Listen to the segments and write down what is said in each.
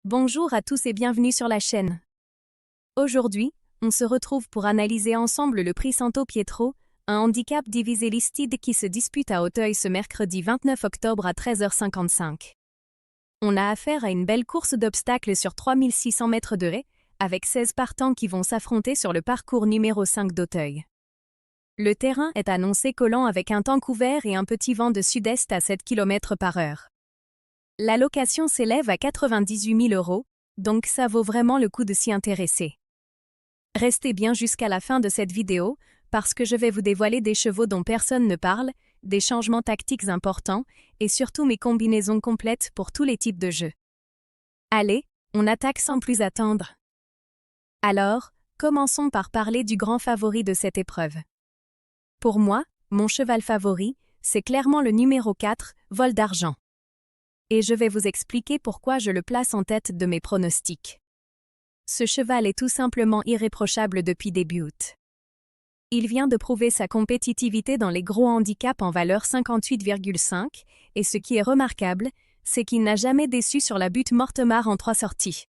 Bonjour à tous et bienvenue sur la chaîne. Aujourd'hui, on se retrouve pour analyser ensemble le prix Santo Pietro, un handicap divisé listed qui se dispute à Auteuil ce mercredi 29 octobre à 13h55. On a affaire à une belle course d'obstacles sur 3600 mètres de haie, avec 16 partants qui vont s'affronter sur le parcours numéro 5 d'Auteuil. Le terrain est annoncé collant avec un temps couvert et un petit vent de sud-est à 7 km/h. La location s'élève à 98 000 €, donc ça vaut vraiment le coup de s'y intéresser. Restez bien jusqu'à la fin de cette vidéo, parce que je vais vous dévoiler des chevaux dont personne ne parle, des changements tactiques importants, et surtout mes combinaisons complètes pour tous les types de jeux. Allez, on attaque sans plus attendre. Alors, commençons par parler du grand favori de cette épreuve. Pour moi, mon cheval favori, c'est clairement le numéro 4, Vol d'Argent. Et je vais vous expliquer pourquoi je le place en tête de mes pronostics. Ce cheval est tout simplement irréprochable depuis début août. Il vient de prouver sa compétitivité dans les gros handicaps en valeur 58,5, et ce qui est remarquable, c'est qu'il n'a jamais déçu sur la butte Mortemart en 3 sorties.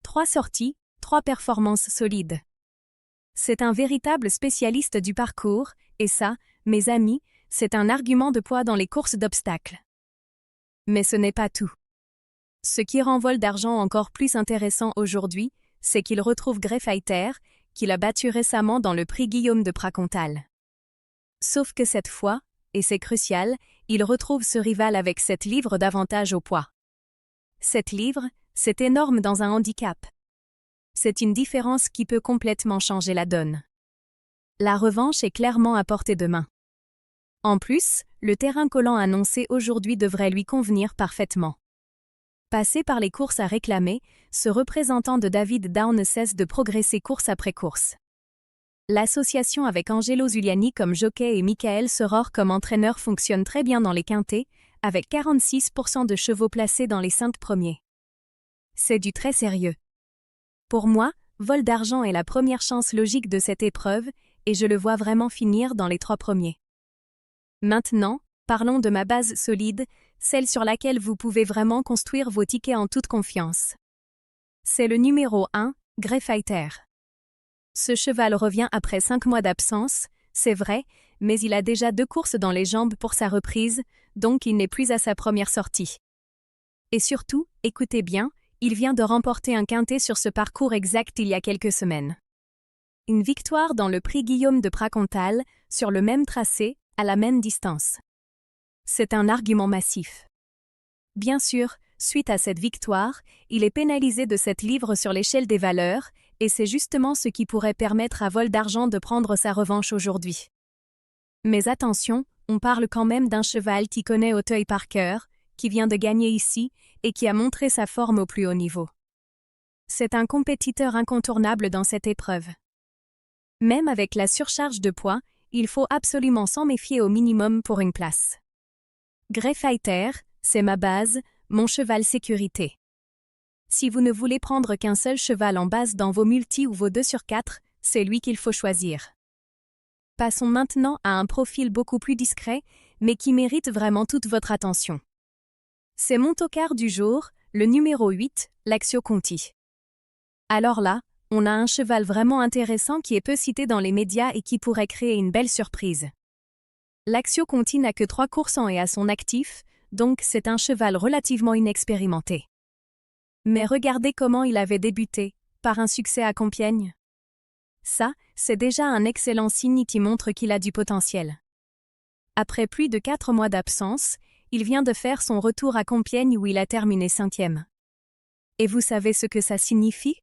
3 sorties, 3 performances solides. C'est un véritable spécialiste du parcours, et ça, mes amis, c'est un argument de poids dans les courses d'obstacles. Mais ce n'est pas tout. Ce qui rend Vol d'Argent encore plus intéressant aujourd'hui, c'est qu'il retrouve Greyfighter, qu'il a battu récemment dans le prix Guillaume de Pracontal. Sauf que cette fois, et c'est crucial, il retrouve ce rival avec 7 livres d'avantage au poids. 7 livres, c'est énorme dans un handicap. C'est une différence qui peut complètement changer la donne. La revanche est clairement à portée de main. En plus, le terrain collant annoncé aujourd'hui devrait lui convenir parfaitement. Passé par les courses à réclamer, ce représentant de David Down ne cesse de progresser course après course. L'association avec Angelo Zuliani comme jockey et Michael Soror comme entraîneur fonctionne très bien dans les quintés, avec 46% de chevaux placés dans les 5 premiers. C'est du très sérieux. Pour moi, Vol d'Argent est la première chance logique de cette épreuve, et je le vois vraiment finir dans les 3 premiers. Maintenant, parlons de ma base solide, celle sur laquelle vous pouvez vraiment construire vos tickets en toute confiance. C'est le numéro 1, Greyfighter. Ce cheval revient après 5 mois d'absence, c'est vrai, mais il a déjà 2 courses dans les jambes pour sa reprise, donc il n'est plus à sa première sortie. Et surtout, écoutez bien, il vient de remporter un quintet sur ce parcours exact il y a quelques semaines. Une victoire dans le prix Guillaume de Pracontal, sur le même tracé, à la même distance. C'est un argument massif. Bien sûr, suite à cette victoire, il est pénalisé de 7 livres sur l'échelle des valeurs, et c'est justement ce qui pourrait permettre à Vol d'Argent de prendre sa revanche aujourd'hui. Mais attention, on parle quand même d'un cheval qui connaît Auteuil par cœur, qui vient de gagner ici, et qui a montré sa forme au plus haut niveau. C'est un compétiteur incontournable dans cette épreuve. Même avec la surcharge de poids, il faut absolument s'en méfier au minimum pour une place. Greyfighter, c'est ma base, mon cheval sécurité. Si vous ne voulez prendre qu'un seul cheval en base dans vos multis ou vos 2 sur 4, c'est lui qu'il faut choisir. Passons maintenant à un profil beaucoup plus discret, mais qui mérite vraiment toute votre attention. C'est mon tocard du jour, le numéro 8, l'Axio Conti. Alors là, on a un cheval vraiment intéressant qui est peu cité dans les médias et qui pourrait créer une belle surprise. L'Axio Conti n'a que 3 courses en haie à son actif, donc c'est un cheval relativement inexpérimenté. Mais regardez comment il avait débuté, par un succès à Compiègne. Ça, c'est déjà un excellent signe qui montre qu'il a du potentiel. Après plus de 4 mois d'absence, il vient de faire son retour à Compiègne où il a terminé 5e. Et vous savez ce que ça signifie ?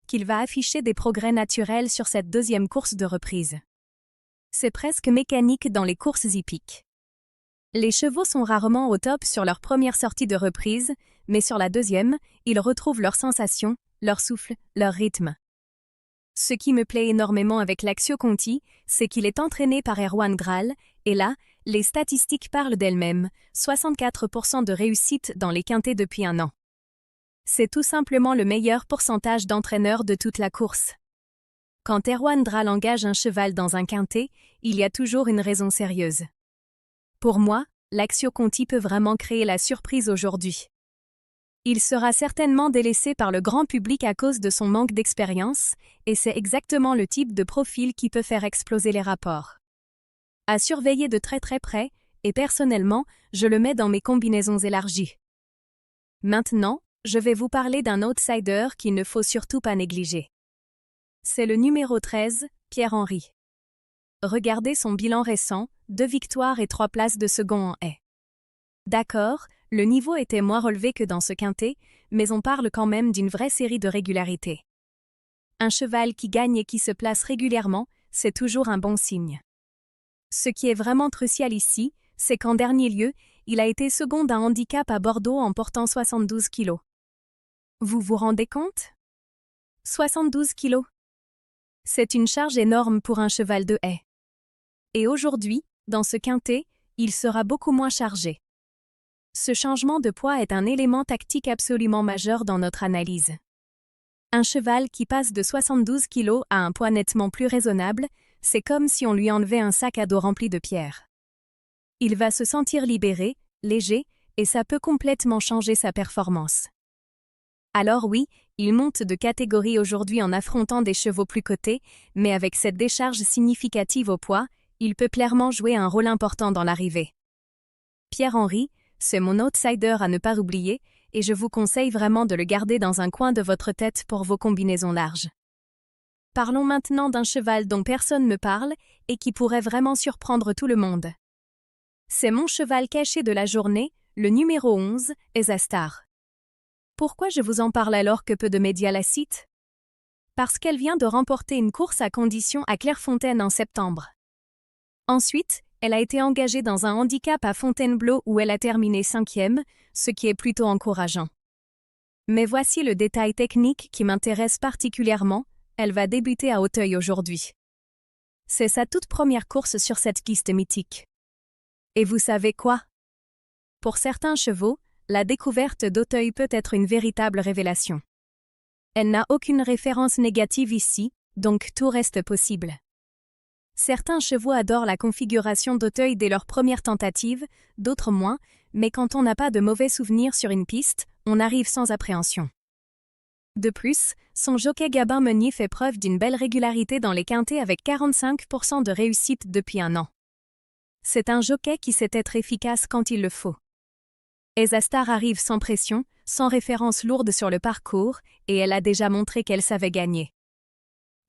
Qu'il va afficher des progrès naturels sur cette 2e course de reprise. C'est presque mécanique dans les courses hippiques. Les chevaux sont rarement au top sur leur première sortie de reprise, mais sur la 2e, ils retrouvent leurs sensations, leur souffle, leur rythme. Ce qui me plaît énormément avec l'Axio Conti, c'est qu'il est entraîné par Erwan Graal, et là, les statistiques parlent d'elles-mêmes, 64% de réussite dans les quintets depuis 1 an. C'est tout simplement le meilleur pourcentage d'entraîneurs de toute la course. Quand Erwan Graal engage un cheval dans un quintet, il y a toujours une raison sérieuse. Pour moi, l'Axio Conti peut vraiment créer la surprise aujourd'hui. Il sera certainement délaissé par le grand public à cause de son manque d'expérience, et c'est exactement le type de profil qui peut faire exploser les rapports. À surveiller de très très près, et personnellement, je le mets dans mes combinaisons élargies. Maintenant, je vais vous parler d'un outsider qu'il ne faut surtout pas négliger. C'est le numéro 13, Pierre-Henry. Regardez son bilan récent, 2 victoires et 3 places de second en haie. D'accord, le niveau était moins relevé que dans ce quintet, mais on parle quand même d'une vraie série de régularités. Un cheval qui gagne et qui se place régulièrement, c'est toujours un bon signe. Ce qui est vraiment crucial ici, c'est qu'en dernier lieu, il a été second d'un handicap à Bordeaux en portant 72 kilos. Vous vous rendez compte? 72 kilos. C'est une charge énorme pour un cheval de haie. Et aujourd'hui, dans ce quintet, il sera beaucoup moins chargé. Ce changement de poids est un élément tactique absolument majeur dans notre analyse. Un cheval qui passe de 72 kg à un poids nettement plus raisonnable, c'est comme si on lui enlevait un sac à dos rempli de pierres. Il va se sentir libéré, léger, et ça peut complètement changer sa performance. Alors oui, il monte de catégorie aujourd'hui en affrontant des chevaux plus cotés, mais avec cette décharge significative au poids, il peut clairement jouer un rôle important dans l'arrivée. Pierre-Henry, c'est mon outsider à ne pas oublier, et je vous conseille vraiment de le garder dans un coin de votre tête pour vos combinaisons larges. Parlons maintenant d'un cheval dont personne ne parle et qui pourrait vraiment surprendre tout le monde. C'est mon cheval caché de la journée, le numéro 11, Ezastar. Pourquoi je vous en parle alors que peu de médias la citent? Parce qu'elle vient de remporter une course à condition à Clairefontaine en septembre. Ensuite, elle a été engagée dans un handicap à Fontainebleau où elle a terminé 5e, ce qui est plutôt encourageant. Mais voici le détail technique qui m'intéresse particulièrement, elle va débuter à Auteuil aujourd'hui. C'est sa toute première course sur cette piste mythique. Et vous savez quoi? Pour certains chevaux, la découverte d'Auteuil peut être une véritable révélation. Elle n'a aucune référence négative ici, donc tout reste possible. Certains chevaux adorent la configuration d'Auteuil dès leur première tentative, d'autres moins, mais quand on n'a pas de mauvais souvenirs sur une piste, on arrive sans appréhension. De plus, son jockey Gabin Meunier fait preuve d'une belle régularité dans les quintets avec 45% de réussite depuis un an. C'est un jockey qui sait être efficace quand il le faut. Ezastar arrive sans pression, sans référence lourde sur le parcours, et elle a déjà montré qu'elle savait gagner.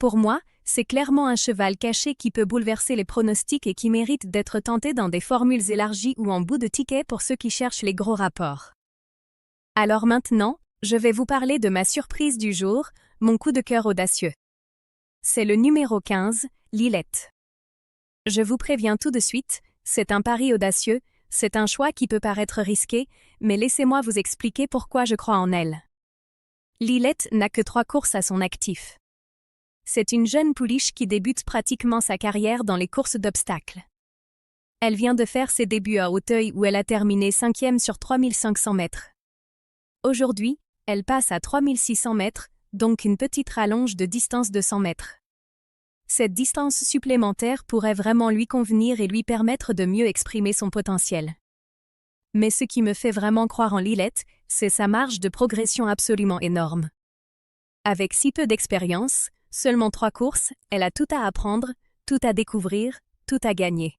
Pour moi, c'est clairement un cheval caché qui peut bouleverser les pronostics et qui mérite d'être tenté dans des formules élargies ou en bout de ticket pour ceux qui cherchent les gros rapports. Alors maintenant, je vais vous parler de ma surprise du jour, mon coup de cœur audacieux. C'est le numéro 15, Lilette. Je vous préviens tout de suite, c'est un pari audacieux, c'est un choix qui peut paraître risqué, mais laissez-moi vous expliquer pourquoi je crois en elle. Lilette n'a que 3 courses à son actif. C'est une jeune pouliche qui débute pratiquement sa carrière dans les courses d'obstacles. Elle vient de faire ses débuts à Auteuil où elle a terminé 5e sur 3500 mètres. Aujourd'hui, elle passe à 3600 mètres, donc une petite rallonge de distance de 100 mètres. Cette distance supplémentaire pourrait vraiment lui convenir et lui permettre de mieux exprimer son potentiel. Mais ce qui me fait vraiment croire en Lilette, c'est sa marge de progression absolument énorme. Avec si peu d'expérience, seulement 3 courses, elle a tout à apprendre, tout à découvrir, tout à gagner.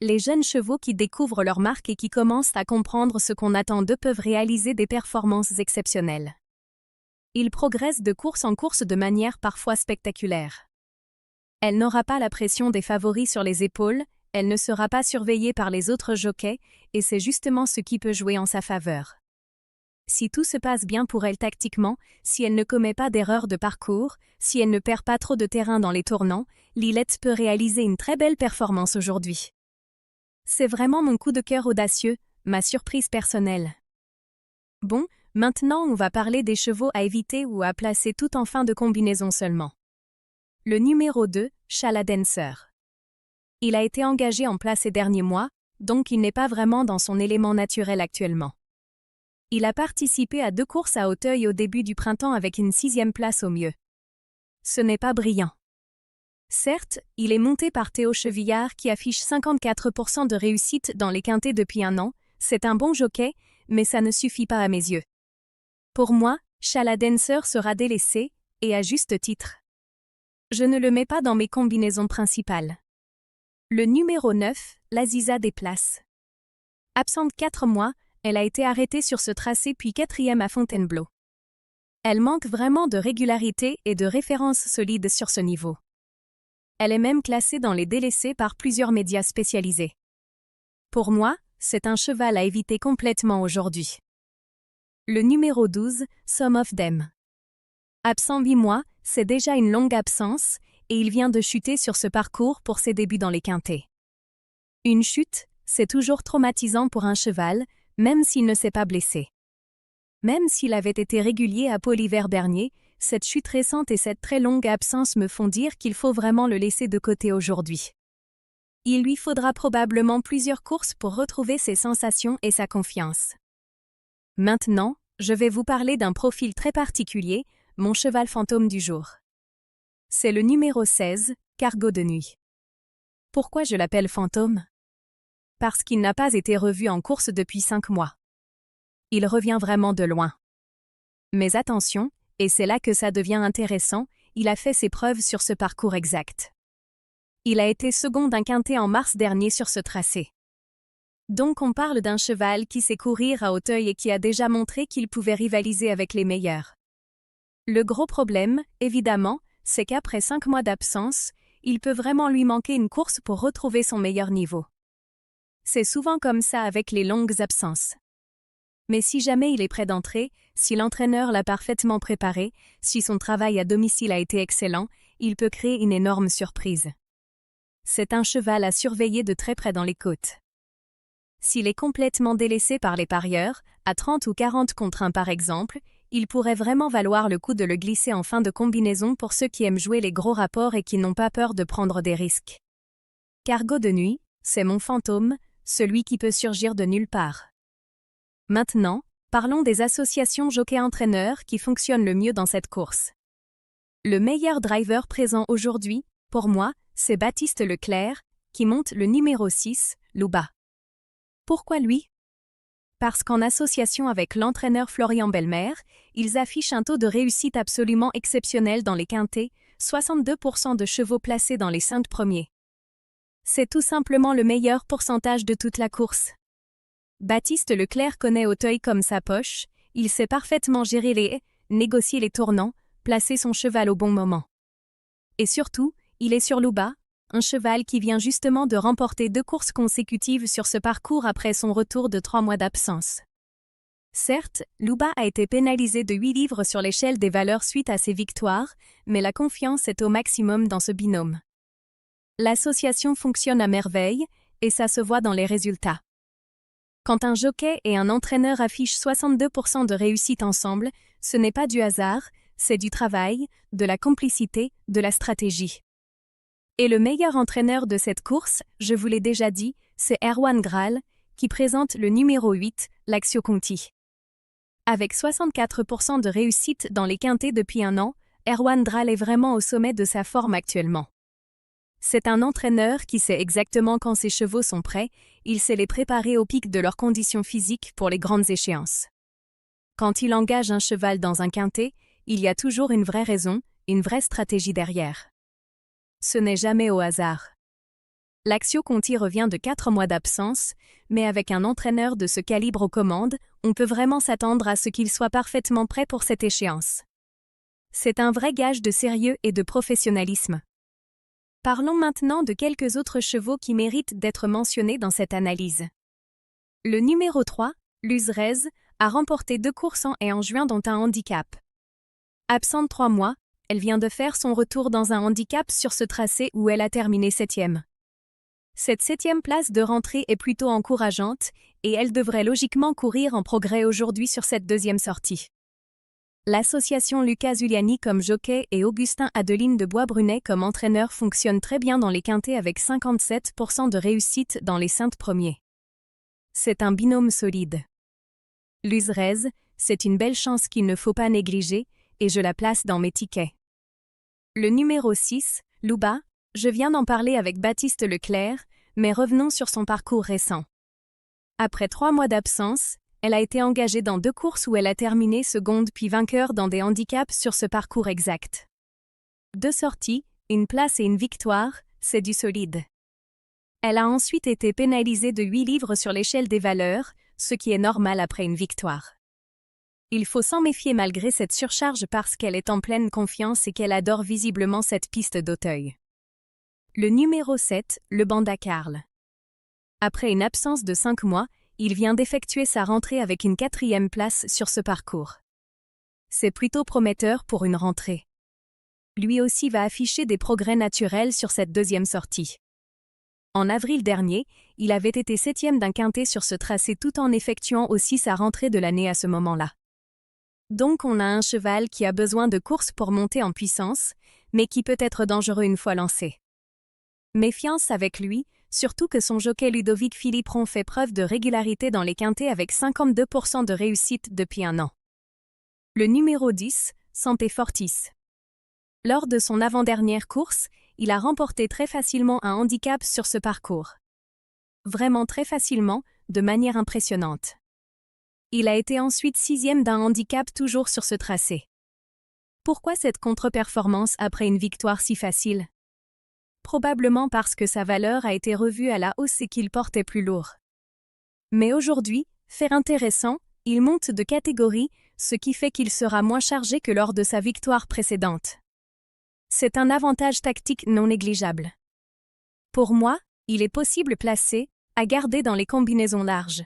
Les jeunes chevaux qui découvrent leur marque et qui commencent à comprendre ce qu'on attend d'eux peuvent réaliser des performances exceptionnelles. Ils progressent de course en course de manière parfois spectaculaire. Elle n'aura pas la pression des favoris sur les épaules, elle ne sera pas surveillée par les autres jockeys, et c'est justement ce qui peut jouer en sa faveur. Si tout se passe bien pour elle tactiquement, si elle ne commet pas d'erreurs de parcours, si elle ne perd pas trop de terrain dans les tournants, Lilette peut réaliser une très belle performance aujourd'hui. C'est vraiment mon coup de cœur audacieux, ma surprise personnelle. Bon, maintenant on va parler des chevaux à éviter ou à placer tout en fin de combinaison seulement. Le numéro 2, Shala Dancer. Il a été engagé en place ces derniers mois, donc il n'est pas vraiment dans son élément naturel actuellement. Il a participé à 2 courses à Auteuil au début du printemps avec une 6e place au mieux. Ce n'est pas brillant. Certes, il est monté par Théo Chevillard qui affiche 54% de réussite dans les quintets depuis un an, c'est un bon jockey, mais ça ne suffit pas à mes yeux. Pour moi, Shala Dancer sera délaissé, et à juste titre. Je ne le mets pas dans mes combinaisons principales. Le numéro 9, l'Aziza déplace. Absente 4 mois, elle a été arrêtée sur ce tracé puis 4e à Fontainebleau. Elle manque vraiment de régularité et de références solides sur ce niveau. Elle est même classée dans les délaissés par plusieurs médias spécialisés. Pour moi, c'est un cheval à éviter complètement aujourd'hui. Le numéro 12, Some of Them. Absent 8 mois, c'est déjà une longue absence, et il vient de chuter sur ce parcours pour ses débuts dans les quintés. Une chute, c'est toujours traumatisant pour un cheval, même s'il ne s'est pas blessé. Même s'il avait été régulier à Pau l'hiver dernier, cette chute récente et cette très longue absence me font dire qu'il faut vraiment le laisser de côté aujourd'hui. Il lui faudra probablement plusieurs courses pour retrouver ses sensations et sa confiance. Maintenant, je vais vous parler d'un profil très particulier, mon cheval fantôme du jour. C'est le numéro 16, Cargo de nuit. Pourquoi je l'appelle fantôme? Parce qu'il n'a pas été revu en course depuis 5 mois. Il revient vraiment de loin. Mais attention, et c'est là que ça devient intéressant, il a fait ses preuves sur ce parcours exact. Il a été second d'un quintet en mars dernier sur ce tracé. Donc on parle d'un cheval qui sait courir à Auteuil et qui a déjà montré qu'il pouvait rivaliser avec les meilleurs. Le gros problème, évidemment, c'est qu'après 5 mois d'absence, il peut vraiment lui manquer une course pour retrouver son meilleur niveau. C'est souvent comme ça avec les longues absences. Mais si jamais il est prêt d'entrer, si l'entraîneur l'a parfaitement préparé, si son travail à domicile a été excellent, il peut créer une énorme surprise. C'est un cheval à surveiller de très près dans les côtes. S'il est complètement délaissé par les parieurs, à 30 ou 40 contre 1 par exemple, il pourrait vraiment valoir le coup de le glisser en fin de combinaison pour ceux qui aiment jouer les gros rapports et qui n'ont pas peur de prendre des risques. Cargo de nuit, c'est mon fantôme, celui qui peut surgir de nulle part. Maintenant, parlons des associations jockey-entraîneurs qui fonctionnent le mieux dans cette course. Le meilleur driver présent aujourd'hui, pour moi, c'est Baptiste Leclerc, qui monte le numéro 6, Louba. Pourquoi lui? Parce qu'en association avec l'entraîneur Florian Belmer, ils affichent un taux de réussite absolument exceptionnel dans les quintets, 62% de chevaux placés dans les 5 premiers. C'est tout simplement le meilleur pourcentage de toute la course. Baptiste Leclerc connaît Auteuil comme sa poche, il sait parfaitement gérer les haies, négocier les tournants, placer son cheval au bon moment. Et surtout, il est sur Louba, un cheval qui vient justement de remporter 2 courses consécutives sur ce parcours après son retour de 3 mois d'absence. Certes, Louba a été pénalisé de 8 livres sur l'échelle des valeurs suite à ses victoires, mais la confiance est au maximum dans ce binôme. L'association fonctionne à merveille, et ça se voit dans les résultats. Quand un jockey et un entraîneur affichent 62% de réussite ensemble, ce n'est pas du hasard, c'est du travail, de la complicité, de la stratégie. Et le meilleur entraîneur de cette course, je vous l'ai déjà dit, c'est Erwan Graal, qui présente le numéro 8, l'Axio Conti. Avec 64% de réussite dans les quintets depuis 1 an, Erwan Graal est vraiment au sommet de sa forme actuellement. C'est un entraîneur qui sait exactement quand ses chevaux sont prêts, il sait les préparer au pic de leurs conditions physiques pour les grandes échéances. Quand il engage un cheval dans un quintet, il y a toujours une vraie raison, une vraie stratégie derrière. Ce n'est jamais au hasard. L'Axio Conti revient de 4 mois d'absence, mais avec un entraîneur de ce calibre aux commandes, on peut vraiment s'attendre à ce qu'il soit parfaitement prêt pour cette échéance. C'est un vrai gage de sérieux et de professionnalisme. Parlons maintenant de quelques autres chevaux qui méritent d'être mentionnés dans cette analyse. Le numéro 3, Luzrez, a remporté 2 courses en et en juin dont un handicap. Absente 3 mois, elle vient de faire son retour dans un handicap sur ce tracé où elle a terminé 7e. Cette 7e place de rentrée est plutôt encourageante et elle devrait logiquement courir en progrès aujourd'hui sur cette 2e sortie. L'association Lucas Zuliani comme jockey et Augustin Adeline de Bois-Brunet comme entraîneur fonctionne très bien dans les quintets avec 57% de réussite dans les 5 premiers. C'est un binôme solide. Luzrez, c'est une belle chance qu'il ne faut pas négliger, et je la place dans mes tickets. Le numéro 6, Louba, je viens d'en parler avec Baptiste Leclerc, mais revenons sur son parcours récent. Après 3 mois d'absence, Elle a été engagée dans 2 courses où elle a terminé seconde puis vainqueur dans des handicaps sur ce parcours exact. 2 sorties, une place et une victoire, c'est du solide. Elle a ensuite été pénalisée de 8 livres sur l'échelle des valeurs, ce qui est normal après une victoire. Il faut s'en méfier malgré cette surcharge parce qu'elle est en pleine confiance et qu'elle adore visiblement cette piste d'Auteuil. Le numéro 7, le Banda Carl. Après une absence de 5 mois, il vient d'effectuer sa rentrée avec une 4e place sur ce parcours. C'est plutôt prometteur pour une rentrée. Lui aussi va afficher des progrès naturels sur cette 2e sortie. En avril dernier, il avait été 7e d'un quintet sur ce tracé tout en effectuant aussi sa rentrée de l'année à ce moment-là. Donc on a un cheval qui a besoin de courses pour monter en puissance, mais qui peut être dangereux une fois lancé. Méfiance avec lui, surtout que son jockey Ludovic Philippron fait preuve de régularité dans les quintets avec 52% de réussite depuis un an. Le numéro 10, Santé Fortis. Lors de son avant-dernière course, il a remporté très facilement un handicap sur ce parcours. Vraiment très facilement, de manière impressionnante. Il a été ensuite 6e d'un handicap toujours sur ce tracé. Pourquoi cette contre-performance après une victoire si facile? Probablement parce que sa valeur a été revue à la hausse et qu'il portait plus lourd. Mais aujourd'hui, fait intéressant, il monte de catégorie, ce qui fait qu'il sera moins chargé que lors de sa victoire précédente. C'est un avantage tactique non négligeable. Pour moi, il est possible placé, à garder dans les combinaisons larges.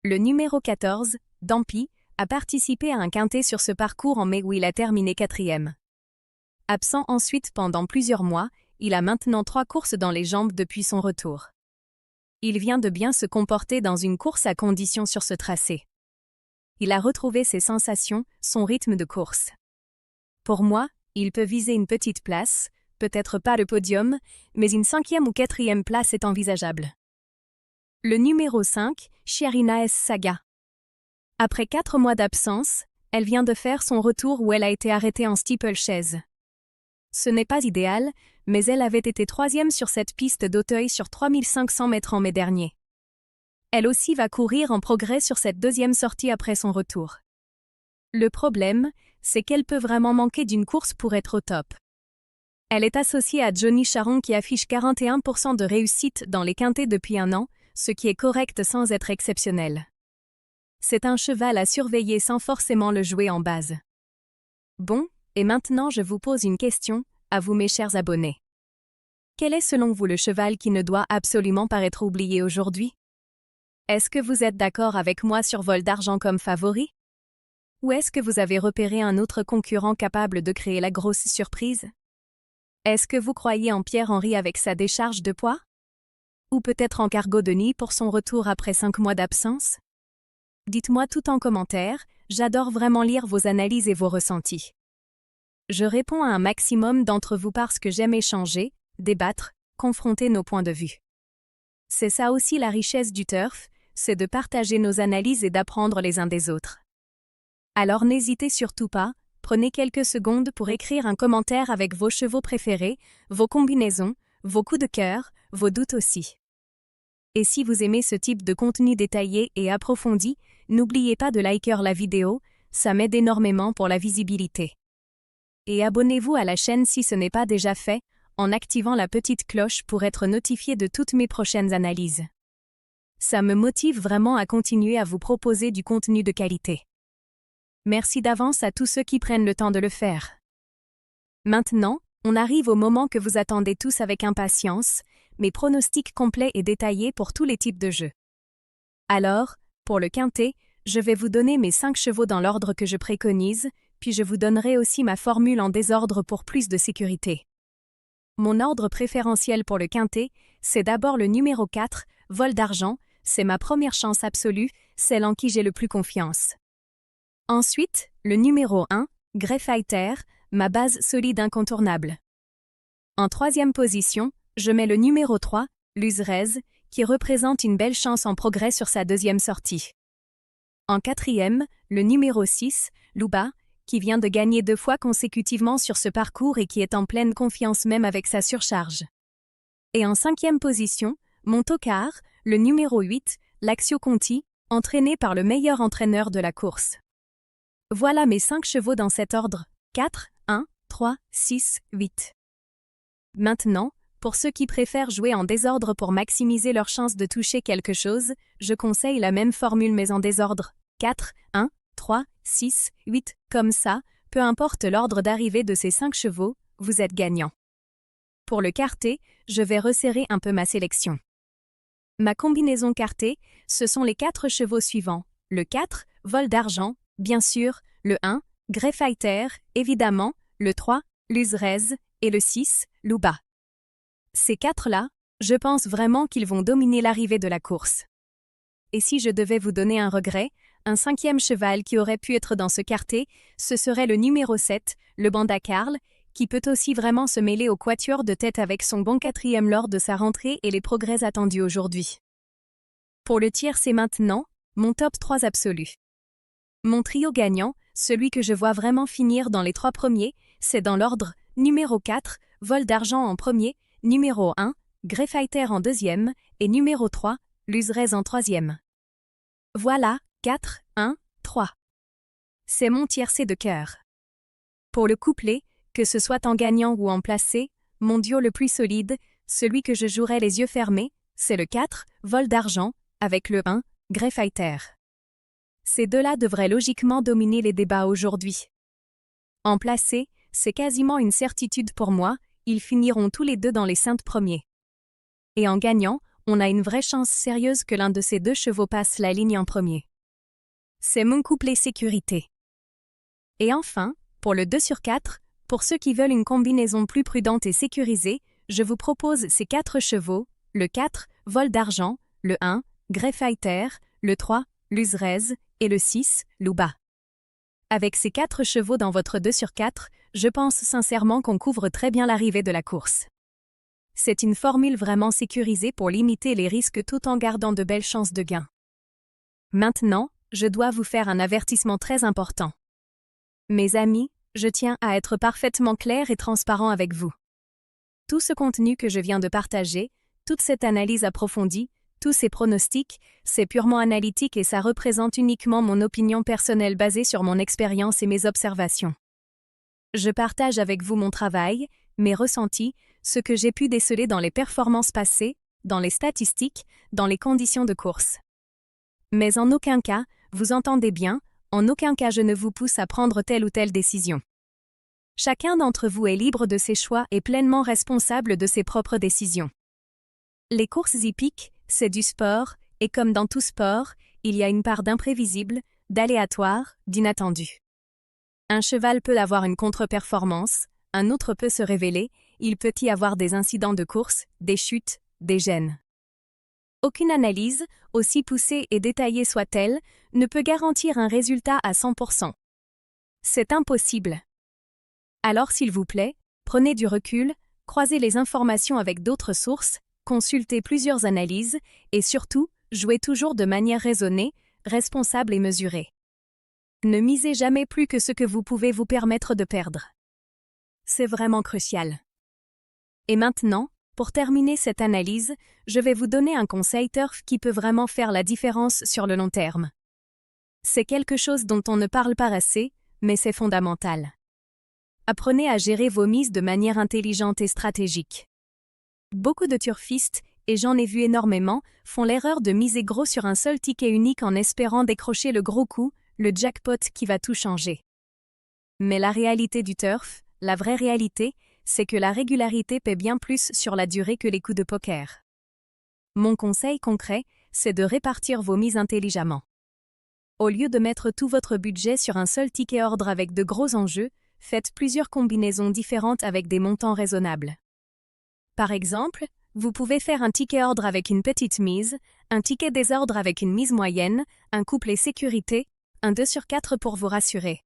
Le numéro 14, Dampy, a participé à un quintet sur ce parcours en mai où il a terminé 4e. Absent ensuite pendant plusieurs mois, il a maintenant 3 courses dans les jambes depuis son retour. Il vient de bien se comporter dans une course à condition sur ce tracé. Il a retrouvé ses sensations, son rythme de course. Pour moi, il peut viser une petite place, peut-être pas le podium, mais une 5e ou 4e place est envisageable. Le numéro 5, Chiarina S. Saga. Après 4 mois d'absence, elle vient de faire son retour où elle a été arrêtée en steeplechase. Ce n'est pas idéal, mais elle avait été 3e sur cette piste d'Auteuil sur 3500 mètres en mai dernier. Elle aussi va courir en progrès sur cette 2e sortie après son retour. Le problème, c'est qu'elle peut vraiment manquer d'une course pour être au top. Elle est associée à Johnny Charon qui affiche 41% de réussite dans les quintets depuis un an, ce qui est correct sans être exceptionnel. C'est un cheval à surveiller sans forcément le jouer en base. Bon, et maintenant je vous pose une question, à vous mes chers abonnés. Quel est selon vous le cheval qui ne doit absolument pas être oublié aujourd'hui? Est-ce que vous êtes d'accord avec moi sur Vol d'Argent comme favori? Ou est-ce que vous avez repéré un autre concurrent capable de créer la grosse surprise? Est-ce que vous croyez en Pierre-Henri avec sa décharge de poids? Ou peut-être en Cargo Denis pour son retour après 5 mois d'absence? Dites-moi tout en commentaire, j'adore vraiment lire vos analyses et vos ressentis. Je réponds à un maximum d'entre vous parce que j'aime échanger, débattre, confronter nos points de vue. C'est ça aussi la richesse du turf, c'est de partager nos analyses et d'apprendre les uns des autres. Alors n'hésitez surtout pas, prenez quelques secondes pour écrire un commentaire avec vos chevaux préférés, vos combinaisons, vos coups de cœur, vos doutes aussi. Et si vous aimez ce type de contenu détaillé et approfondi, n'oubliez pas de liker la vidéo, ça m'aide énormément pour la visibilité. Et abonnez-vous à la chaîne si ce n'est pas déjà fait, en activant la petite cloche pour être notifié de toutes mes prochaines analyses. Ça me motive vraiment à continuer à vous proposer du contenu de qualité. Merci d'avance à tous ceux qui prennent le temps de le faire. Maintenant, on arrive au moment que vous attendez tous avec impatience, mes pronostics complets et détaillés pour tous les types de jeux. Alors, pour le quintet, je vais vous donner mes 5 chevaux dans l'ordre que je préconise, puis je vous donnerai aussi ma formule en désordre pour plus de sécurité. Mon ordre préférentiel pour le quintet, c'est d'abord le numéro 4, Vol d'Argent, c'est ma première chance absolue, celle en qui j'ai le plus confiance. Ensuite, le numéro 1, Greyfighter, ma base solide incontournable. En 3e position, je mets le numéro 3, Luzrez, qui représente une belle chance en progrès sur sa 2e sortie. En 4e, le numéro 6, Luba, qui vient de gagner 2 fois consécutivement sur ce parcours et qui est en pleine confiance même avec sa surcharge. Et en 5e position, mon tocard, le numéro 8, l'Axio Conti, entraîné par le meilleur entraîneur de la course. Voilà mes 5 chevaux dans cet ordre. 4, 1, 3, 6, 8. Maintenant, pour ceux qui préfèrent jouer en désordre pour maximiser leur chance de toucher quelque chose, je conseille la même formule mais en désordre. 4, 1, 3, 6, 8. Comme ça, peu importe l'ordre d'arrivée de ces 5 chevaux, vous êtes gagnant. Pour le quarté, je vais resserrer un peu ma sélection. Ma combinaison quartée, ce sont les 4 chevaux suivants. Le 4, vol d'argent, bien sûr, le 1, Greyfighter, évidemment, le 3, Luzrez, et le 6, Luba. Ces 4-là, je pense vraiment qu'ils vont dominer l'arrivée de la course. Et si je devais vous donner un regret, un 5e cheval qui aurait pu être dans ce quarté, ce serait le numéro 7, le Banda Carl, qui peut aussi vraiment se mêler au quatuor de tête avec son bon 4e lors de sa rentrée et les progrès attendus aujourd'hui. Pour le tiers, c'est maintenant, mon top 3 absolu. Mon trio gagnant, celui que je vois vraiment finir dans les 3 premiers, c'est dans l'ordre numéro 4, vol d'argent en premier, numéro 1, Greyfighter en deuxième, et numéro 3, Luzrez en troisième. Voilà, 4, 1, 3. C'est mon tiercé de cœur. Pour le couplet, que ce soit en gagnant ou en placé, mon duo le plus solide, celui que je jouerai les yeux fermés, c'est le 4, vol d'argent, avec le 1, Greyfighter. Ces deux-là devraient logiquement dominer les débats aujourd'hui. En placé, c'est quasiment une certitude pour moi, ils finiront tous les deux dans les 5 premiers. Et en gagnant, on a une vraie chance sérieuse que l'un de ces 2 chevaux passe la ligne en premier. C'est mon couplet sécurité. Et enfin, pour le 2 sur 4, pour ceux qui veulent une combinaison plus prudente et sécurisée, je vous propose ces 4 chevaux, le 4, vol d'argent, le 1, Greyfighter, le 3, Luzrez, et le 6, Luba. Avec ces 4 chevaux dans votre 2 sur 4, je pense sincèrement qu'on couvre très bien l'arrivée de la course. C'est une formule vraiment sécurisée pour limiter les risques tout en gardant de belles chances de gain. Maintenant, je dois vous faire un avertissement très important. Mes amis, je tiens à être parfaitement clair et transparent avec vous. Tout ce contenu que je viens de partager, toute cette analyse approfondie, tous ces pronostics, c'est purement analytique et ça représente uniquement mon opinion personnelle basée sur mon expérience et mes observations. Je partage avec vous mon travail, mes ressentis, ce que j'ai pu déceler dans les performances passées, dans les statistiques, dans les conditions de course. Mais en aucun cas, vous entendez bien, en aucun cas je ne vous pousse à prendre telle ou telle décision. Chacun d'entre vous est libre de ses choix et pleinement responsable de ses propres décisions. Les courses hippiques, c'est du sport, et comme dans tout sport, il y a une part d'imprévisible, d'aléatoire, d'inattendu. Un cheval peut avoir une contre-performance, un autre peut se révéler, il peut y avoir des incidents de course, des chutes, des gênes. Aucune analyse, aussi poussée et détaillée soit-elle, ne peut garantir un résultat à 100%. C'est impossible. Alors s'il vous plaît, prenez du recul, croisez les informations avec d'autres sources, consultez plusieurs analyses, et surtout, jouez toujours de manière raisonnée, responsable et mesurée. Ne misez jamais plus que ce que vous pouvez vous permettre de perdre. C'est vraiment crucial. Et maintenant, pour terminer cette analyse, je vais vous donner un conseil turf qui peut vraiment faire la différence sur le long terme. C'est quelque chose dont on ne parle pas assez, mais c'est fondamental. Apprenez à gérer vos mises de manière intelligente et stratégique. Beaucoup de turfistes, et j'en ai vu énormément, font l'erreur de miser gros sur un seul ticket unique en espérant décrocher le gros coup, le jackpot qui va tout changer. Mais la réalité du turf, la vraie réalité, c'est que la régularité paie bien plus sur la durée que les coups de poker. Mon conseil concret, c'est de répartir vos mises intelligemment. Au lieu de mettre tout votre budget sur un seul ticket ordre avec de gros enjeux, faites plusieurs combinaisons différentes avec des montants raisonnables. Par exemple, vous pouvez faire un ticket ordre avec une petite mise, un ticket désordre avec une mise moyenne, un couplet sécurité, un 2 sur 4 pour vous rassurer.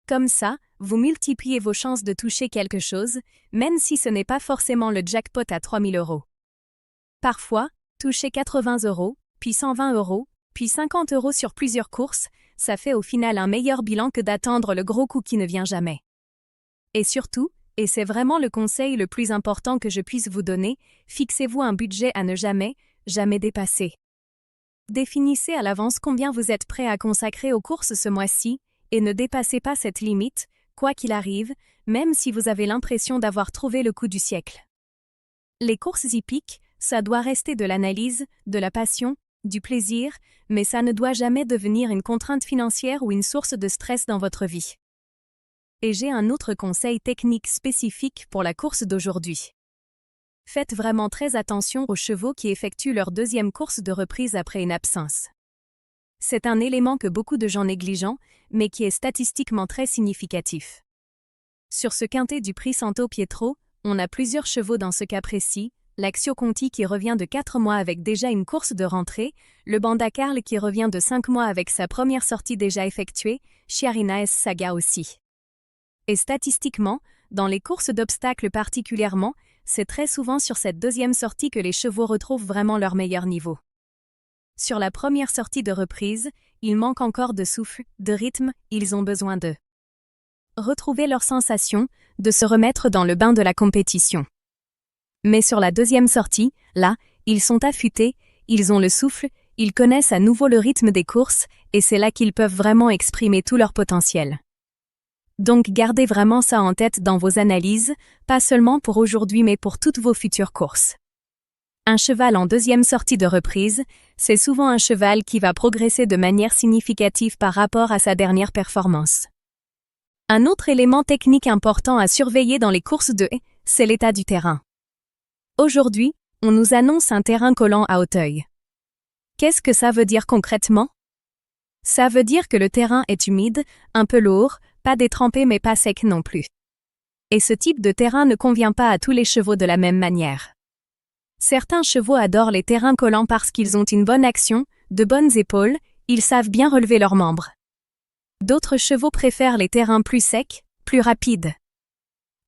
Comme ça, vous multipliez vos chances de toucher quelque chose, même si ce n'est pas forcément le jackpot à 3 000 €. Parfois, toucher 80 €, puis 120 €, puis 50 € sur plusieurs courses, ça fait au final un meilleur bilan que d'attendre le gros coup qui ne vient jamais. Et surtout, et c'est vraiment le conseil le plus important que je puisse vous donner, fixez-vous un budget à ne jamais, jamais dépasser. Définissez à l'avance combien vous êtes prêt à consacrer aux courses ce mois-ci, et ne dépassez pas cette limite, quoi qu'il arrive, même si vous avez l'impression d'avoir trouvé le coup du siècle. Les courses hippiques, ça doit rester de l'analyse, de la passion, du plaisir, mais ça ne doit jamais devenir une contrainte financière ou une source de stress dans votre vie. Et j'ai un autre conseil technique spécifique pour la course d'aujourd'hui. Faites vraiment très attention aux chevaux qui effectuent leur deuxième course de reprise après une absence. C'est un élément que beaucoup de gens négligent, mais qui est statistiquement très significatif. Sur ce quintet du prix Santo Pietro, on a plusieurs chevaux dans ce cas précis, l'Axio Conti qui revient de 4 mois avec déjà une course de rentrée, le Banda Carl qui revient de 5 mois avec sa première sortie déjà effectuée, Chiarina S Saga aussi. Et statistiquement, dans les courses d'obstacles particulièrement, c'est très souvent sur cette deuxième sortie que les chevaux retrouvent vraiment leur meilleur niveau. Sur la première sortie de reprise, ils manquent encore de souffle, de rythme, ils ont besoin de retrouver leurs sensations, de se remettre dans le bain de la compétition. Mais sur la deuxième sortie, là, ils sont affûtés, ils ont le souffle, ils connaissent à nouveau le rythme des courses, et c'est là qu'ils peuvent vraiment exprimer tout leur potentiel. Donc gardez vraiment ça en tête dans vos analyses, pas seulement pour aujourd'hui mais pour toutes vos futures courses. Un cheval en deuxième sortie de reprise, c'est souvent un cheval qui va progresser de manière significative par rapport à sa dernière performance. Un autre élément technique important à surveiller dans les courses de haies, c'est l'état du terrain. Aujourd'hui, on nous annonce un terrain collant à Auteuil. Qu'est-ce que ça veut dire concrètement? Ça veut dire que le terrain est humide, un peu lourd, pas détrempé mais pas sec non plus. Et ce type de terrain ne convient pas à tous les chevaux de la même manière. Certains chevaux adorent les terrains collants parce qu'ils ont une bonne action, de bonnes épaules, ils savent bien relever leurs membres. D'autres chevaux préfèrent les terrains plus secs, plus rapides.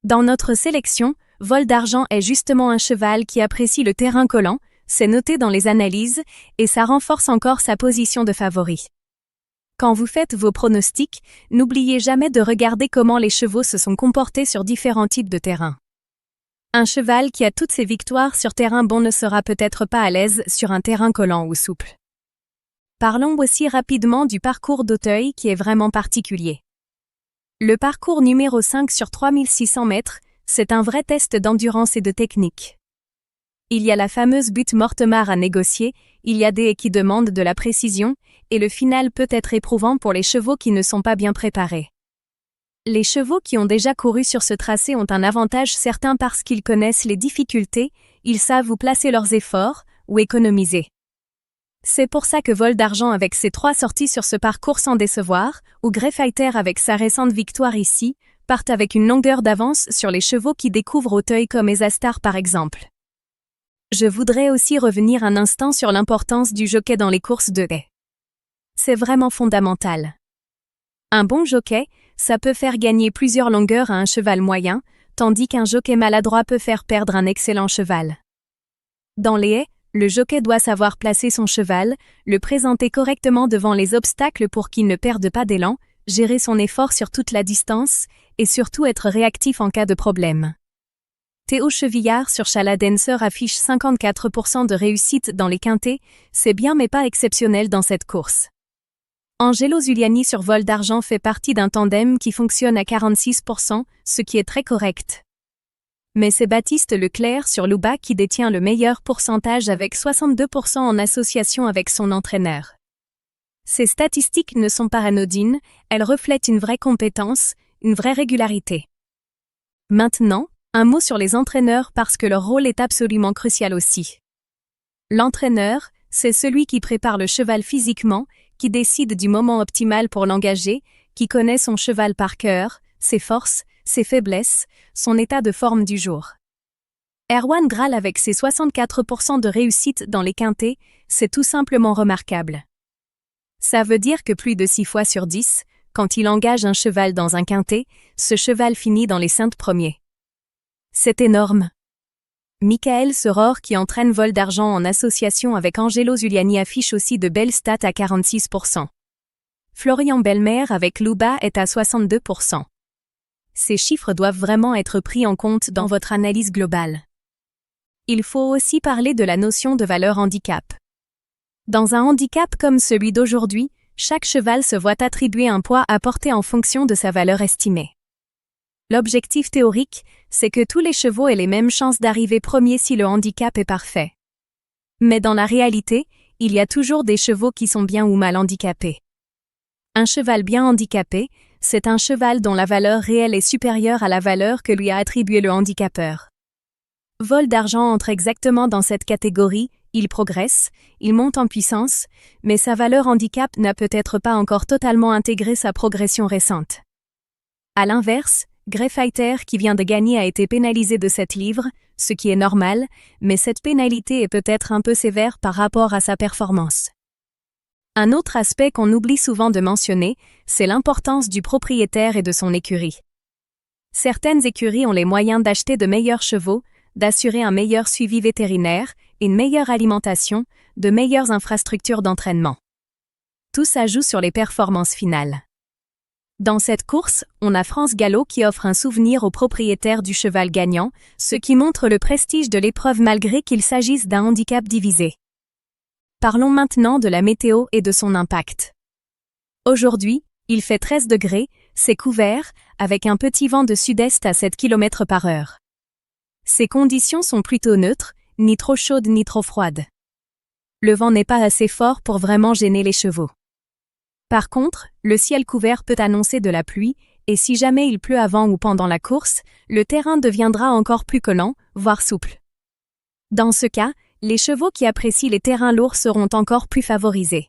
Dans notre sélection, Vol d'Argent est justement un cheval qui apprécie le terrain collant, c'est noté dans les analyses, et ça renforce encore sa position de favori. Quand vous faites vos pronostics, n'oubliez jamais de regarder comment les chevaux se sont comportés sur différents types de terrains. Un cheval qui a toutes ses victoires sur terrain bon ne sera peut-être pas à l'aise sur un terrain collant ou souple. Parlons aussi rapidement du parcours d'Auteuil qui est vraiment particulier. Le parcours numéro 5 sur 3600 mètres, c'est un vrai test d'endurance et de technique. Il y a la fameuse butte Mortemart à négocier, il y a des qui demandent de la précision, et le final peut être éprouvant pour les chevaux qui ne sont pas bien préparés. Les chevaux qui ont déjà couru sur ce tracé ont un avantage certain parce qu'ils connaissent les difficultés, ils savent où placer leurs efforts, où économiser. C'est pour ça que Vol d'Argent avec ses 3 sorties sur ce parcours sans décevoir, ou Greyfighter avec sa récente victoire ici, partent avec une longueur d'avance sur les chevaux qui découvrent Auteuil comme Esastar par exemple. Je voudrais aussi revenir un instant sur l'importance du jockey dans les courses de haies. C'est vraiment fondamental. Un bon jockey, ça peut faire gagner plusieurs longueurs à un cheval moyen, tandis qu'un jockey maladroit peut faire perdre un excellent cheval. Dans les haies, le jockey doit savoir placer son cheval, le présenter correctement devant les obstacles pour qu'il ne perde pas d'élan, gérer son effort sur toute la distance, et surtout être réactif en cas de problème. Théo Chevillard sur Chala Dancer affiche 54% de réussite dans les quintets, c'est bien mais pas exceptionnel dans cette course. Angelo Zuliani sur Vol d'Argent fait partie d'un tandem qui fonctionne à 46%, ce qui est très correct. Mais c'est Baptiste Leclerc sur Luba qui détient le meilleur pourcentage avec 62% en association avec son entraîneur. Ces statistiques ne sont pas anodines, elles reflètent une vraie compétence, une vraie régularité. Maintenant, un mot sur les entraîneurs parce que leur rôle est absolument crucial aussi. L'entraîneur, c'est celui qui prépare le cheval physiquement, qui décide du moment optimal pour l'engager, qui connaît son cheval par cœur, ses forces, ses faiblesses, son état de forme du jour. Erwan Graal avec ses 64% de réussite dans les quintets, c'est tout simplement remarquable. Ça veut dire que plus de 6 fois sur 10, quand il engage un cheval dans un quintet, ce cheval finit dans les 5 premiers. C'est énorme. Michael Seror qui entraîne Vol d'Argent en association avec Angelo Zuliani affiche aussi de belles stats à 46%. Florian Belmer avec Luba est à 62%. Ces chiffres doivent vraiment être pris en compte dans votre analyse globale. Il faut aussi parler de la notion de valeur handicap. Dans un handicap comme celui d'aujourd'hui, chaque cheval se voit attribuer un poids à porter en fonction de sa valeur estimée. L'objectif théorique, c'est que tous les chevaux aient les mêmes chances d'arriver premiers si le handicap est parfait. Mais dans la réalité, il y a toujours des chevaux qui sont bien ou mal handicapés. Un cheval bien handicapé, c'est un cheval dont la valeur réelle est supérieure à la valeur que lui a attribuée le handicapeur. Vol d'argent entre exactement dans cette catégorie, il progresse, il monte en puissance, mais sa valeur handicap n'a peut-être pas encore totalement intégré sa progression récente. À l'inverse, Greyfighter qui vient de gagner a été pénalisé de 7 livres, ce qui est normal, mais cette pénalité est peut-être un peu sévère par rapport à sa performance. Un autre aspect qu'on oublie souvent de mentionner, c'est l'importance du propriétaire et de son écurie. Certaines écuries ont les moyens d'acheter de meilleurs chevaux, d'assurer un meilleur suivi vétérinaire, une meilleure alimentation, de meilleures infrastructures d'entraînement. Tout ça joue sur les performances finales. Dans cette course, on a France Gallo qui offre un souvenir au propriétaire du cheval gagnant, ce qui montre le prestige de l'épreuve malgré qu'il s'agisse d'un handicap divisé. Parlons maintenant de la météo et de son impact. Aujourd'hui, il fait 13 degrés, c'est couvert, avec un petit vent de sud-est à 7 km/h. Ces conditions sont plutôt neutres, ni trop chaudes ni trop froides. Le vent n'est pas assez fort pour vraiment gêner les chevaux. Par contre, le ciel couvert peut annoncer de la pluie, et si jamais il pleut avant ou pendant la course, le terrain deviendra encore plus collant, voire souple. Dans ce cas, les chevaux qui apprécient les terrains lourds seront encore plus favorisés.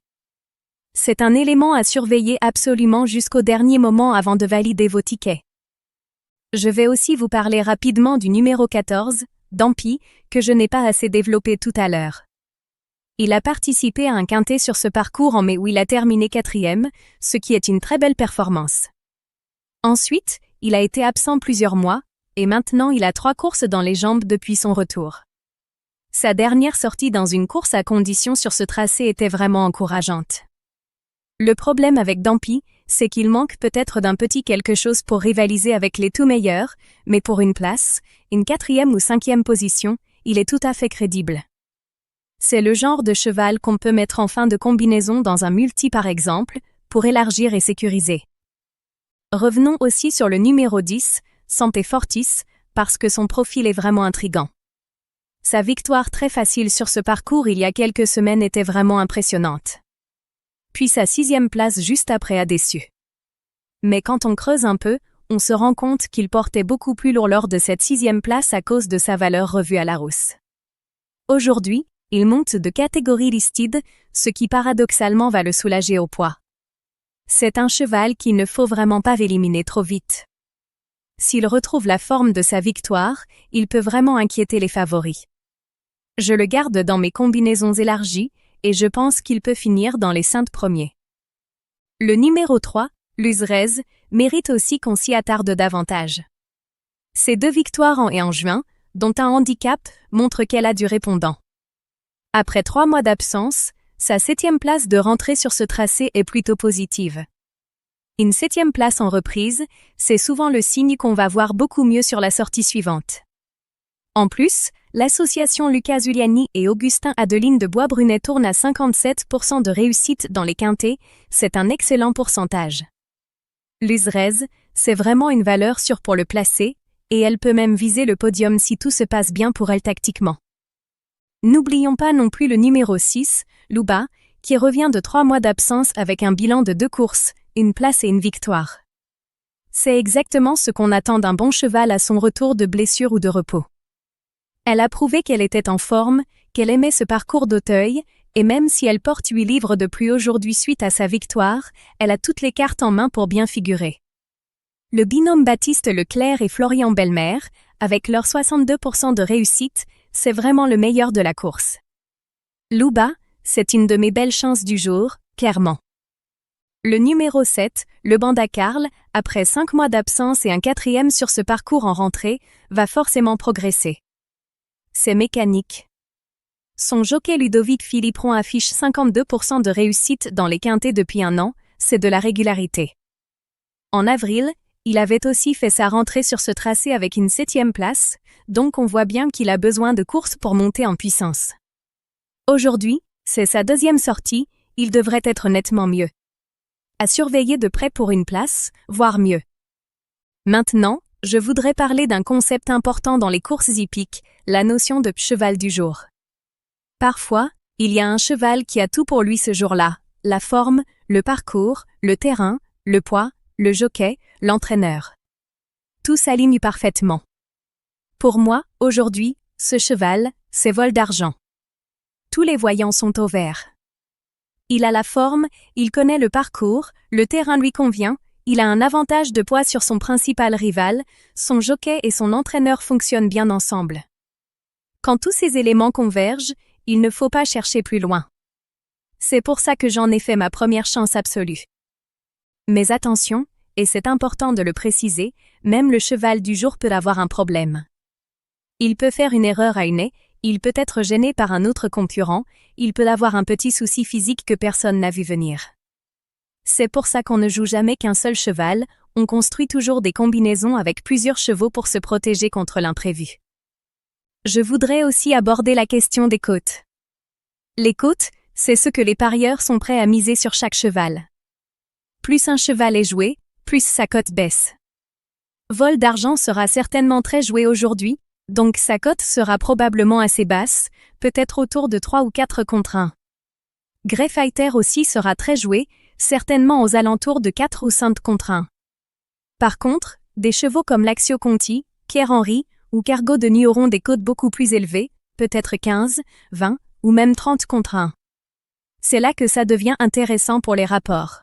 C'est un élément à surveiller absolument jusqu'au dernier moment avant de valider vos tickets. Je vais aussi vous parler rapidement du numéro 14, Dampy, que je n'ai pas assez développé tout à l'heure. Il a participé à un quintet sur ce parcours en mai où il a terminé 4e, ce qui est une très belle performance. Ensuite, il a été absent plusieurs mois, et maintenant il a 3 courses dans les jambes depuis son retour. Sa dernière sortie dans une course à conditions sur ce tracé était vraiment encourageante. Le problème avec Dampy, c'est qu'il manque peut-être d'un petit quelque chose pour rivaliser avec les tout meilleurs, mais pour une place, une 4e ou 5e position, il est tout à fait crédible. C'est le genre de cheval qu'on peut mettre en fin de combinaison dans un multi par exemple, pour élargir et sécuriser. Revenons aussi sur le numéro 10, Santé Fortis, parce que son profil est vraiment intriguant. Sa victoire très facile sur ce parcours il y a quelques semaines était vraiment impressionnante. Puis sa 6e place juste après a déçu. Mais quand on creuse un peu, on se rend compte qu'il portait beaucoup plus lourd lors de cette 6e place à cause de sa valeur revue à la rousse. Aujourd'hui, il monte de catégorie listed, ce qui paradoxalement va le soulager au poids. C'est un cheval qu'il ne faut vraiment pas éliminer trop vite. S'il retrouve la forme de sa victoire, il peut vraiment inquiéter les favoris. Je le garde dans mes combinaisons élargies, et je pense qu'il peut finir dans les 5 premiers. Le numéro 3, Luzrez, mérite aussi qu'on s'y attarde davantage. Ses 2 victoires en et en juin, dont un handicap, montrent qu'elle a du répondant. Après 3 mois d'absence, sa 7e place de rentrée sur ce tracé est plutôt positive. Une 7e place en reprise, c'est souvent le signe qu'on va voir beaucoup mieux sur la sortie suivante. En plus, l'association Lucas Zuliani et Augustin Adeline de Bois-Brunet tourne à 57% de réussite dans les quintets, c'est un excellent pourcentage. Luzrez, c'est vraiment une valeur sûre pour le placer, et elle peut même viser le podium si tout se passe bien pour elle tactiquement. N'oublions pas non plus le numéro 6, Luba, qui revient de 3 mois d'absence avec un bilan de 2 courses, une place et une victoire. C'est exactement ce qu'on attend d'un bon cheval à son retour de blessure ou de repos. Elle a prouvé qu'elle était en forme, qu'elle aimait ce parcours d'Auteuil, et même si elle porte 8 livres de plus aujourd'hui suite à sa victoire, elle a toutes les cartes en main pour bien figurer. Le binôme Baptiste Leclerc et Florian Belmer, avec leurs 62% de réussite, c'est vraiment le meilleur de la course. Luba, c'est une de mes belles chances du jour, clairement. Le numéro 7, le Banda Carl, après 5 mois d'absence et un 4e sur ce parcours en rentrée, va forcément progresser. C'est mécanique. Son jockey Ludovic Philippron affiche 52% de réussite dans les quintets depuis 1 an, c'est de la régularité. En avril, il avait aussi fait sa rentrée sur ce tracé avec une 7e place, donc on voit bien qu'il a besoin de courses pour monter en puissance. Aujourd'hui, C'est sa deuxième sortie, il devrait être nettement mieux. À surveiller de près pour une place, voire mieux. Maintenant, je voudrais parler d'un concept important dans les courses hippiques, la notion de cheval du jour. Parfois, il y a un cheval qui a tout pour lui ce jour-là, la forme, le parcours, le terrain, le poids, le jockey, l'entraîneur. Tout s'aligne parfaitement. Pour moi, aujourd'hui, ce cheval, c'est Vol d'Argent. Tous les voyants sont au vert. Il a la forme, il connaît le parcours, le terrain lui convient, il a un avantage de poids sur son principal rival, son jockey et son entraîneur fonctionnent bien ensemble. Quand tous ces éléments convergent, il ne faut pas chercher plus loin. C'est pour ça que j'en ai fait ma première chance absolue. Mais attention, et c'est important de le préciser, même le cheval du jour peut avoir un problème. Il peut faire une erreur à une haie, il peut être gêné par un autre concurrent, il peut avoir un petit souci physique que personne n'a vu venir. C'est pour ça qu'on ne joue jamais qu'un seul cheval, on construit toujours des combinaisons avec plusieurs chevaux pour se protéger contre l'imprévu. Je voudrais aussi aborder la question des cotes. Les cotes, c'est ce que les parieurs sont prêts à miser sur chaque cheval. Plus un cheval est joué, plus sa cote baisse. Vol d'Argent sera certainement très joué aujourd'hui, donc sa cote sera probablement assez basse, peut-être autour de 3 ou 4 contre 1. Grey Fighter aussi sera très joué, certainement aux alentours de 4 ou 5 contre 1. Par contre, des chevaux comme l'Axio Conti, Pierre-Henri ou Cargo de Nuit auront des cotes beaucoup plus élevées, peut-être 15, 20 ou même 30 contre 1. C'est là que ça devient intéressant pour les rapports.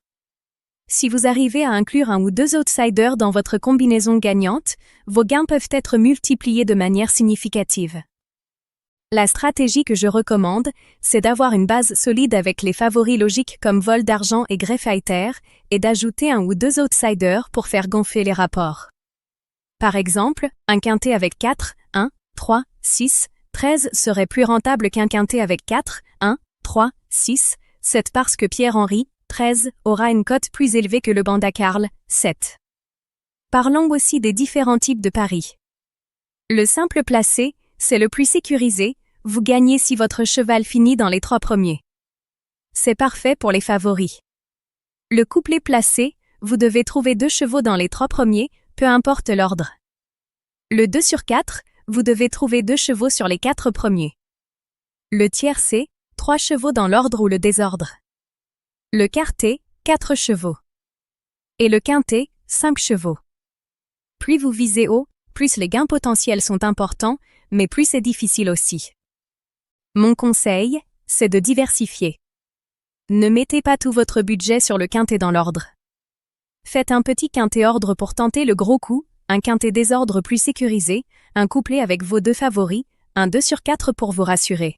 Si vous arrivez à inclure un ou deux outsiders dans votre combinaison gagnante, vos gains peuvent être multipliés de manière significative. La stratégie que je recommande, c'est d'avoir une base solide avec les favoris logiques comme Vol d'Argent et Grey Fighter, et d'ajouter un ou deux outsiders pour faire gonfler les rapports. Par exemple, un quintet avec 4, 1, 3, 6, 13 serait plus rentable qu'un quintet avec 4, 1, 3, 6, 7 parce que Pierre-Henri, 13, aura une cote plus élevée que le Banda Carl, 7. Parlons aussi des différents types de paris. Le simple placé, c'est le plus sécurisé, vous gagnez si votre cheval finit dans les 3 premiers. C'est parfait pour les favoris. Le couplet placé, vous devez trouver 2 chevaux dans les 3 premiers, peu importe l'ordre. Le 2 sur 4, vous devez trouver 2 chevaux sur les 4 premiers. Le tiercé, 3 chevaux dans l'ordre ou le désordre. Le quartet, 4 chevaux. Et le quintet, 5 chevaux. Plus vous visez haut, plus les gains potentiels sont importants, mais plus c'est difficile aussi. Mon conseil, c'est de diversifier. Ne mettez pas tout votre budget sur le quintet dans l'ordre. Faites un petit quintet ordre pour tenter le gros coup, un quintet désordre plus sécurisé, un couplet avec vos 2 favoris, un 2 sur 4 pour vous rassurer.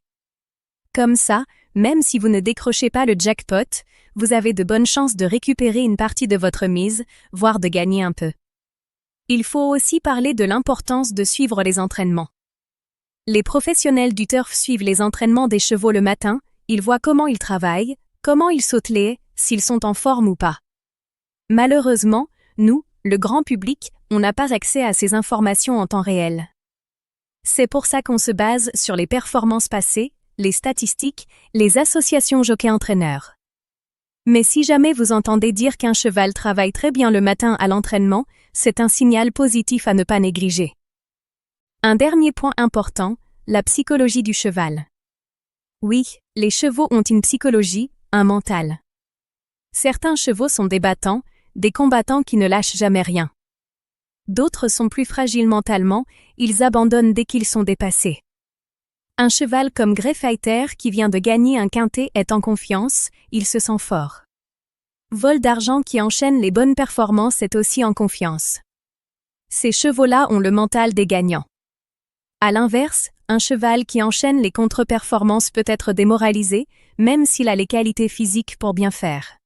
Comme ça, même si vous ne décrochez pas le jackpot, vous avez de bonnes chances de récupérer une partie de votre mise, voire de gagner un peu. Il faut aussi parler de l'importance de suivre les entraînements. Les professionnels du turf suivent les entraînements des chevaux le matin, ils voient comment ils travaillent, comment ils sautent les haies, s'ils sont en forme ou pas. Malheureusement, nous, le grand public, on n'a pas accès à ces informations en temps réel. C'est pour ça qu'on se base sur les performances passées, les statistiques, les associations jockey-entraîneurs. Mais si jamais vous entendez dire qu'un cheval travaille très bien le matin à l'entraînement, c'est un signal positif à ne pas négliger. Un dernier point important, la psychologie du cheval. Oui, les chevaux ont une psychologie, un mental. Certains chevaux sont des battants, des combattants qui ne lâchent jamais rien. D'autres sont plus fragiles mentalement, ils abandonnent dès qu'ils sont dépassés. Un cheval comme Grey Fighter qui vient de gagner un quintet est en confiance, il se sent fort. Vol d'Argent qui enchaîne les bonnes performances est aussi en confiance. Ces chevaux-là ont le mental des gagnants. À l'inverse, un cheval qui enchaîne les contre-performances peut être démoralisé, même s'il a les qualités physiques pour bien faire.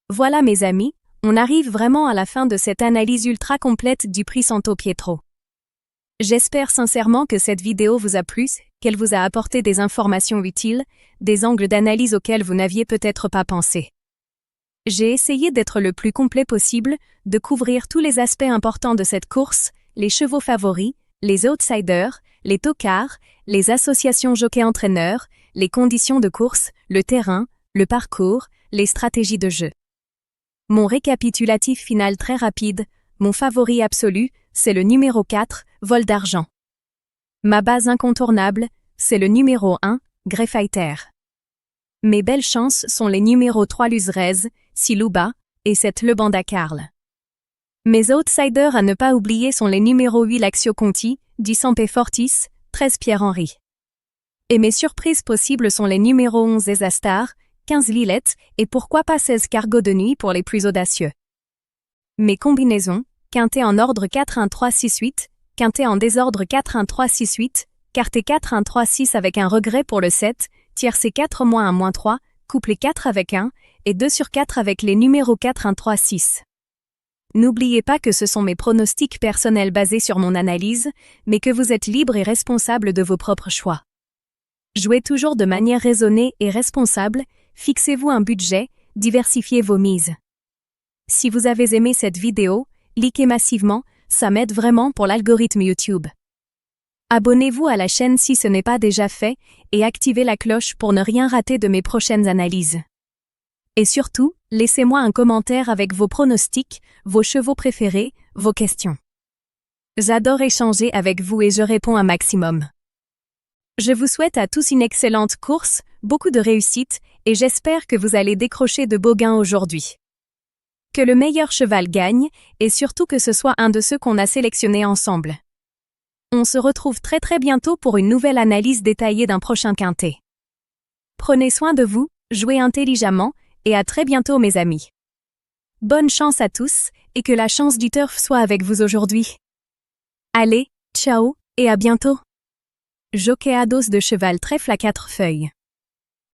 Voilà mes amis, on arrive vraiment à la fin de cette analyse ultra complète du prix Santo Pietro. J'espère sincèrement que cette vidéo vous a plu, qu'elle vous a apporté des informations utiles, des angles d'analyse auxquels vous n'aviez peut-être pas pensé. J'ai essayé d'être le plus complet possible, de couvrir tous les aspects importants de cette course, les chevaux favoris, les outsiders, les tocards, les associations jockey-entraîneurs, les conditions de course, le terrain, le parcours, les stratégies de jeu. Mon récapitulatif final très rapide, mon favori absolu, c'est le numéro 4, Vol d'argent. Ma base incontournable, c'est le numéro 1, Greyfighter. Mes belles chances sont les numéros 3 Luzrez, Siluba, et 7 Le Banda Carl. Mes outsiders à ne pas oublier sont les numéros 8 Laxio Conti, 10 Sampe Fortis, 13 Pierre-Henri. Et mes surprises possibles sont les numéros 11 Ezastar, 15 Lilette, et pourquoi pas 16 Cargo de nuit pour les plus audacieux. Mes combinaisons, quintet en ordre 4-1-3-6-8, quintet en désordre 4-1-3-6-8, quartet 4-1-3-6 avec un regret pour le 7, tiercé 4-1-3, couplet 4 avec 1, et 2 sur 4 avec les numéros 4-1-3-6. N'oubliez pas que ce sont mes pronostics personnels basés sur mon analyse, mais que vous êtes libre et responsable de vos propres choix. Jouez toujours de manière raisonnée et responsable, fixez-vous un budget, diversifiez vos mises. Si vous avez aimé cette vidéo, likez massivement, ça m'aide vraiment pour l'algorithme YouTube. Abonnez-vous à la chaîne si ce n'est pas déjà fait, et activez la cloche pour ne rien rater de mes prochaines analyses. Et surtout, laissez-moi un commentaire avec vos pronostics, vos chevaux préférés, vos questions. J'adore échanger avec vous et je réponds un maximum. Je vous souhaite à tous une excellente course, beaucoup de réussite, et j'espère que vous allez décrocher de beaux gains aujourd'hui. Que le meilleur cheval gagne, et surtout que ce soit un de ceux qu'on a sélectionnés ensemble. On se retrouve très bientôt pour une nouvelle analyse détaillée d'un prochain quintet. Prenez soin de vous, jouez intelligemment, et à très bientôt mes amis. Bonne chance à tous, et que la chance du turf soit avec vous aujourd'hui. Allez, ciao, et à bientôt. Jockey à dos de cheval trèfle à 4 feuilles.